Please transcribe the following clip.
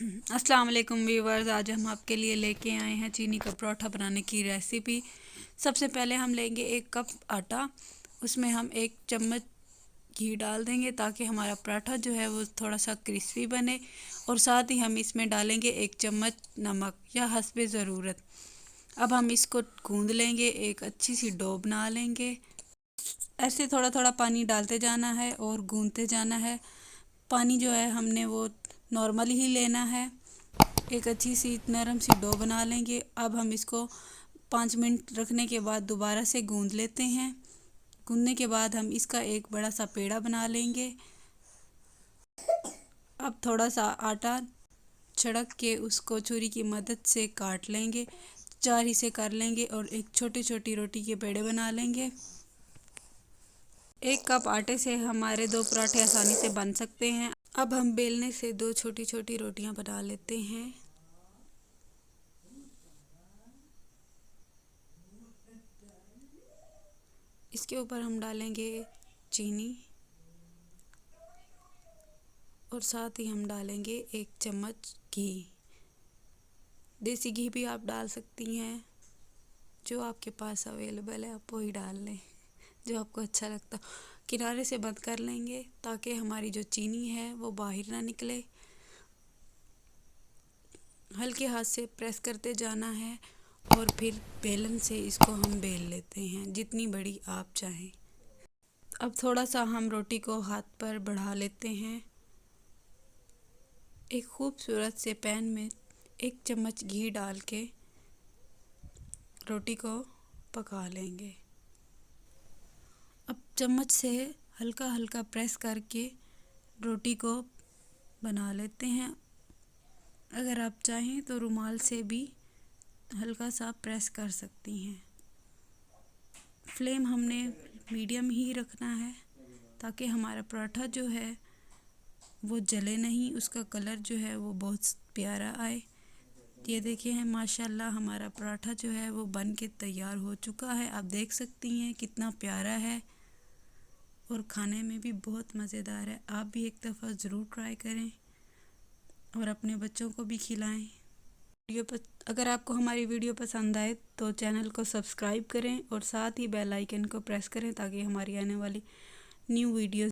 अस्सलाम वालेकुम व्यूवर्स, आज हम आपके लिए लेके आए हैं चीनी का पराठा बनाने की रेसिपी। सबसे पहले हम लेंगे 1 कप आटा, उसमें हम 1 चम्मच घी डाल देंगे ताकि हमारा पराठा जो है वो थोड़ा सा क्रिस्पी बने। और साथ ही हम इसमें डालेंगे 1 चम्मच नमक या हस्बे ज़रूरत। अब हम इसको गूंद लेंगे, एक अच्छी सी डो बना लेंगे। ऐसे थोड़ा थोड़ा पानी डालते जाना है और गूंदते जाना है। पानी जो है हमने वो नॉर्मली ही लेना है। एक अच्छी सी नरम सी डो बना लेंगे। अब हम इसको 5 मिनट रखने के बाद दोबारा से गूंद लेते हैं। गूंदने के बाद हम इसका एक बड़ा सा पेड़ा बना लेंगे। अब थोड़ा सा आटा छिड़क के उसको छुरी की मदद से काट लेंगे, 4 हिस्से कर लेंगे और एक छोटी छोटी रोटी के पेड़े बना लेंगे। 1 कप आटे से हमारे 2 पराठे आसानी से बन सकते हैं। अब हम बेलने से 2 छोटी छोटी रोटियां बना लेते हैं। इसके ऊपर हम डालेंगे चीनी और साथ ही हम डालेंगे 1 चम्मच घी। देसी घी भी आप डाल सकती हैं, जो आपके पास अवेलेबल है आप वही डाल लें, जो आपको अच्छा लगता। किनारे से बंद कर लेंगे ताकि हमारी जो चीनी है वो बाहर ना निकले। हल्के हाथ से प्रेस करते जाना है और फिर बेलन से इसको हम बेल लेते हैं, जितनी बड़ी आप चाहें। अब थोड़ा सा हम रोटी को हाथ पर बढ़ा लेते हैं। एक खूबसूरत से पैन में 1 चम्मच घी डाल के रोटी को पका लेंगे। अब चम्मच से हल्का हल्का प्रेस करके रोटी को बना लेते हैं। अगर आप चाहें तो रुमाल से भी हल्का सा प्रेस कर सकती हैं। फ्लेम हमने मीडियम ही रखना है ताकि हमारा पराठा जो है वो जले नहीं, उसका कलर जो है वो बहुत प्यारा आए। ये देखिए हैं, माशाल्लाह हमारा पराठा जो है वो बन के तैयार हो चुका है। आप देख सकती हैं कितना प्यारा है और खाने में भी बहुत मज़ेदार है। आप भी एक दफ़ा ज़रूर ट्राई करें और अपने बच्चों को भी खिलाएं। अगर आपको हमारी वीडियो पसंद आए तो चैनल को सब्सक्राइब करें और साथ ही बेल आइकन को प्रेस करें ताकि हमारी आने वाली न्यू वीडियो